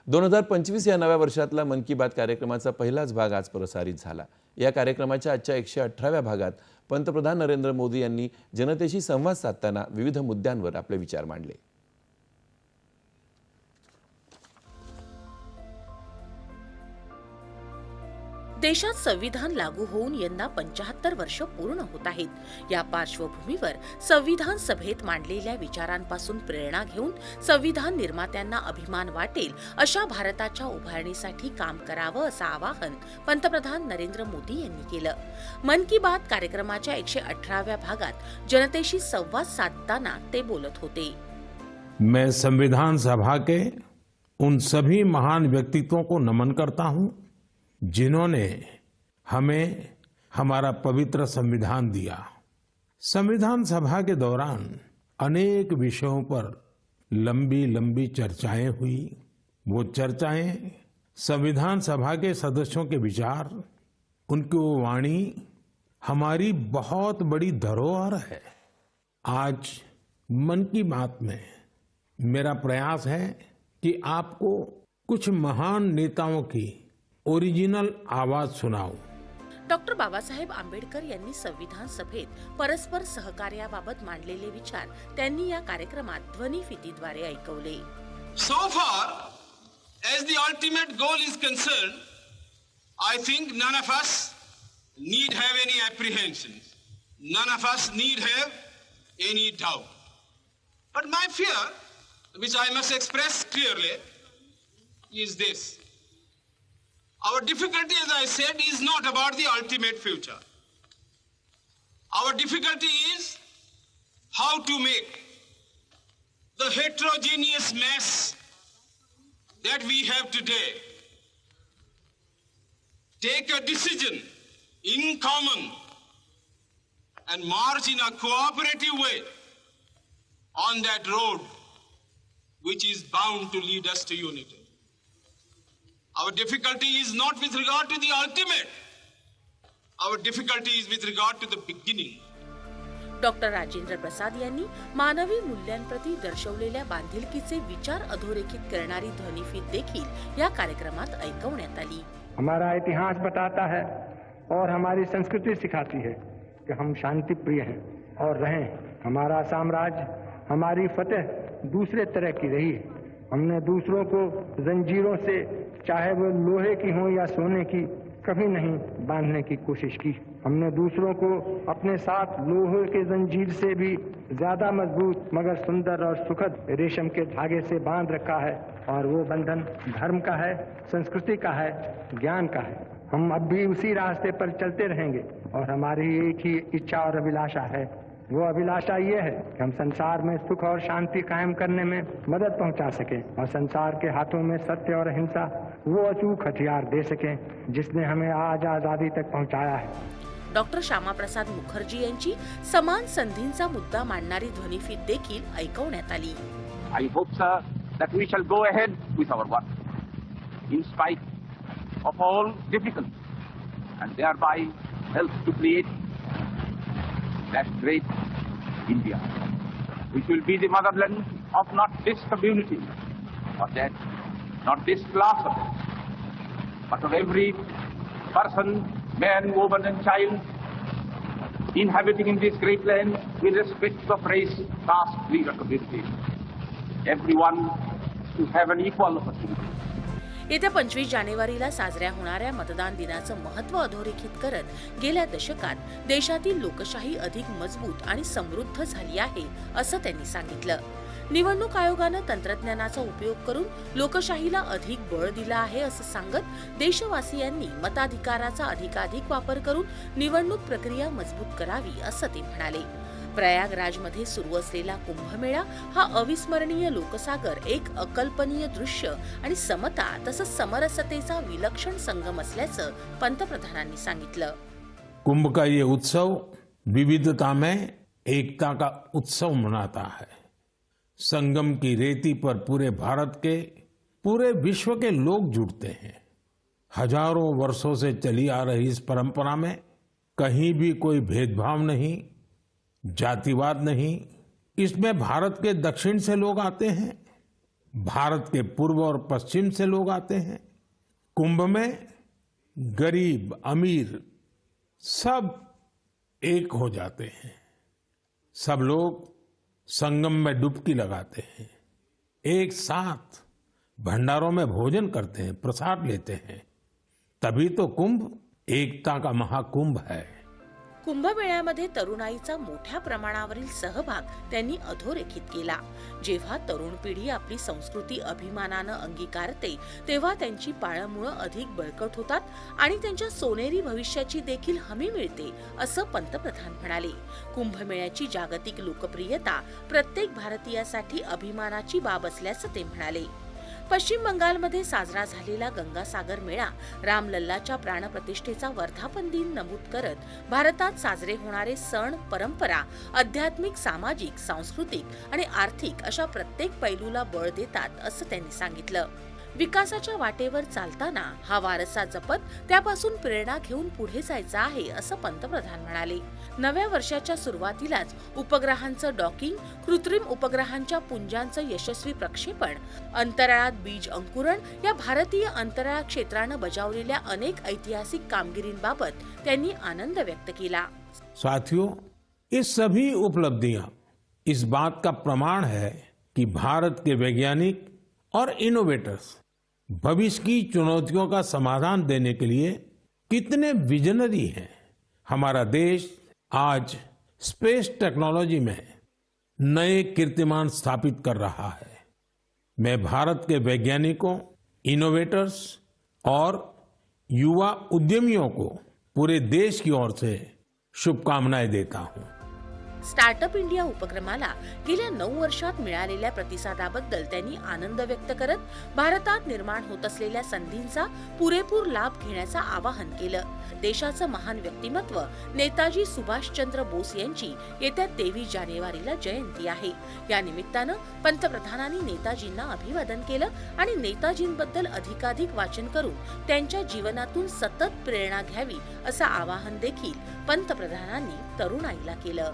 2025 या नव्या वर्षातला मन की बात कार्यक्रमाचा पहिलाच भाग आज प्रसारित झाला। या कार्यक्रमाच्या आजच्या 118व्या भागात पंतप्रधान नरेंद्र मोदी यांनी जनतेशी संवाद साधताना विविध मुद्द्यांवर आपले विचार मांडले। देशात संविधान लागू होऊन यंदा 75 वर्ष पूर्ण होत आहेत। या पार्श्वभूमीवर संविधान सभेत मांडलेल्या विचारांपासून प्रेरणा घेऊन संविधान निर्मात्यांना अभिमान वाटेल अशा भारताच्या उभारणीसाठी काम करावं असं आवाहन पंतप्रधान नरेंद्र मोदी यांनी केलं। मन की बात कार्यक्रमाच्या 118व्या भागात जनतेशी संवाद साधताना ते बोलत होते। मैं संविधान सभा के उन सभी महान व्यक्तित्वों को नमन करता हूं जिन्होंने हमें हमारा पवित्र संविधान दिया। संविधान सभा के दौरान अनेक विषयों पर लंबी लंबी चर्चाएं हुई। वो चर्चाएं संविधान सभा के सदस्यों के विचार, उनकी वो वाणी हमारी बहुत बड़ी धरोहर है। आज मन की बात में मेरा प्रयास है कि आपको कुछ महान नेताओं की ओरिजिनल आवाज सुनाऊं। डॉक्टर बाबासाहेब आंबेडकर यांनी संविधान सभेत परस्पर सहकार्याबाबत मांडलेले विचार त्यांनी या कार्यक्रमात ध्वनिफितीद्वारे ऐकवले। So far as the ultimate goal is concerned, I think none of us need have any apprehensions. None of us need have any doubt. But my fear, which I must express clearly, is this. Our difficulty, as I said, is not about the ultimate future. Our difficulty is how to make the heterogeneous mess that we have today take a decision in common and march in a cooperative way on that road which is bound to lead us to unity. Our difficulty is not with regard to the ultimate. Our difficulty is with regard to the beginning. Doctor Rajendra Prasad यांनी मानवी मूल्यांप्रती दर्शवलेल्या बांधिलकीचे विचार अधोरेखित करणारी ध्वनिफीत देखील या कार्यक्रमात ऐकवण्यात आली। हमारा इतिहास बताता है और हमारी संस्कृति सिखाती है कि हम शांति प्रिय हैं और रहें। हमारा साम्राज्य, हमारी फतेह दूसरे तरह की रही है। हमने दूसरों को जंजीरों से, चाहे वो लोहे की हो या सोने की, कभी नहीं बांधने की कोशिश की। हमने दूसरों को अपने साथ लोहे के जंजीर से भी ज्यादा मजबूत मगर सुंदर और सुखद रेशम के धागे से बांध रखा है, और वो बंधन धर्म का है, संस्कृति का है, ज्ञान का है। हम अब भी उसी रास्ते पर चलते रहेंगे और हमारी एक ही इच्छा और अभिलाषा है। वो अभिलाषा ये है कि हम संसार में सुख और शांति कायम करने में मदद पहुंचा सकें और संसार के हाथों में सत्य और अहिंसा वो अचूक हथियार दे सकें जिसने हमें आज आजादी तक पहुंचाया है। डॉक्टर श्यामा प्रसाद मुखर्जी यांची समान संधींचा मुद्दा मांडणारी ध्वनिफीत देखील ऐकवण्यात आली। I hope, sir, that we shall go ahead with our work in spite of all difficulties and thereby help to create that great India, which will be the motherland of not this community or that, not this class of it, but of every person, man, woman and child inhabiting in this great land with respect of race, caste, creed or community. Everyone to have an equal opportunity. येत्या 25 जानेवारीला साजऱ्या होणाऱ्या मतदान दिनाचं महत्त्व अधोरेखित करत गेल्या दशकात देशातील लोकशाही अधिक मजबूत आणि समृद्ध झाली आहे असं त्यांनी सांगितलं। निवडणूक आयोगानं तंत्रज्ञानाचा उपयोग करून लोकशाहीला अधिक बळ दिलं आहे असं सांगत देशवासियांनी मताधिकाराचा अधिकाधिक वापर करून निवडणूक प्रक्रिया मजबूत करावी असं ते म्हणाले। प्रयागराजमध्ये सुरू असलेला कुंभमेळा हा अविस्मरणीय लोकसागर एक अकल्पनीय दृश्य आणि समता तसंच समरसतेचा विलक्षण संगम असल्याचं पंतप्रधानांनी सांगितलं। कुंभ का ये उत्सव विविधता में एकता का उत्सव मनाता है। संगम की रेती पर पूरे भारत के, पूरे विश्व के लोग जुड़ते हैं। हजारों वर्षों से चली आ रही इस परंपरा में कहीं भी कोई भेदभाव नहीं, जातिवाद नहीं। इसमें भारत के दक्षिण से लोग आते हैं, भारत के पूर्व और पश्चिम से लोग आते हैं। कुंभ में गरीब अमीर सब एक हो जाते हैं। सब लोग संगम में डुबकी लगाते हैं, एक साथ भंडारों में भोजन करते हैं, प्रसाद लेते हैं। तभी तो कुंभ एकता का महाकुंभ है। कुंभमेळ्यामध्ये तरुणाईचा मोठ्या प्रमाणावरील सहभाग त्यांनी अधोरेखित केला। जेव्हा तरुण पिढी आपली संस्कृती अभिमानानं अंगीकारते तेव्हा त्यांची पाळंमुळं अधिक बळकट होतात आणि त्यांच्या सोनेरी भविष्याची देखील हमी मिळते, असं पंतप्रधान म्हणाले। कुंभमेळ्याची जागतिक लोकप्रियता प्रत्येक भारतीयासाठी अभिमानाची बाब असल्याचं ते म्हणाले। पश्चिम बंगालमध्ये साजरा झालेला गंगासागर मेळा रामलल्लाच्या प्राणप्रतिष्ठेचा वर्धापन दिन नमूद करत भारतात साजरे होणारे सण, परंपरा आध्यात्मिक, सामाजिक, सांस्कृतिक आणि आर्थिक अशा प्रत्येक पैलूला बळ देतात, असं त्यांनी सांगितलं। विकासाच्या वाटेवर चालताना हा वारसा जपत त्यापासून प्रेरणा घेऊन पुढे जायचं आहे, असं पंतप्रधान म्हणाले। नव्या वर्षाच्या सुरुवातीलाच उपग्रहांचं डॉकिंग, कृत्रिम उपग्रहांच्या पुंजांचं यशस्वी प्रक्षेपण, अंतराळात बीज अंकुरण या भारतीय अंतराळ क्षेत्रानं बजावलेल्या अनेक ऐतिहासिक कामगिरींबाबत त्यांनी आनंद व्यक्त केला। साथियों, ये सभी उपलब्धियां इस बात का प्रमाण है कि भारत के वैज्ञानिक और इनोवेटर्स भविष्य की चुनौतियों का समाधान देने के लिए कितने विजनरी हैं। हमारा देश आज स्पेस टेक्नोलॉजी में नए कीर्तिमान स्थापित कर रहा है। मैं भारत के वैज्ञानिकों, इनोवेटर्स और युवा उद्यमियों को पूरे देश की ओर से शुभकामनाएं देता हूं। स्टार्टअप इंडिया उपक्रमाला गेल्या 9 वर्षात मिळालेल्या प्रतिसादाबद्दल त्यांनी आनंद व्यक्त करत भारतात निर्माण होत असलेल्या संधींचा पुरेपूर लाभ घेण्याचं आवाहन केलं। देशाचं महान व्यक्तिमत्व नेताजी सुभाषचंद्र बोस यांची येत्या 23 जानेवारीला जयंती आहे। या निमित्तानं पंतप्रधानांनी नेताजींना अभिवादन केलं आणि नेताजींबद्दल अधिकाधिक वाचन करून त्यांच्या जीवनातून सतत प्रेरणा घ्यावी असं आवाहन देखील पंतप्रधानांनी तरुणाईला केलं।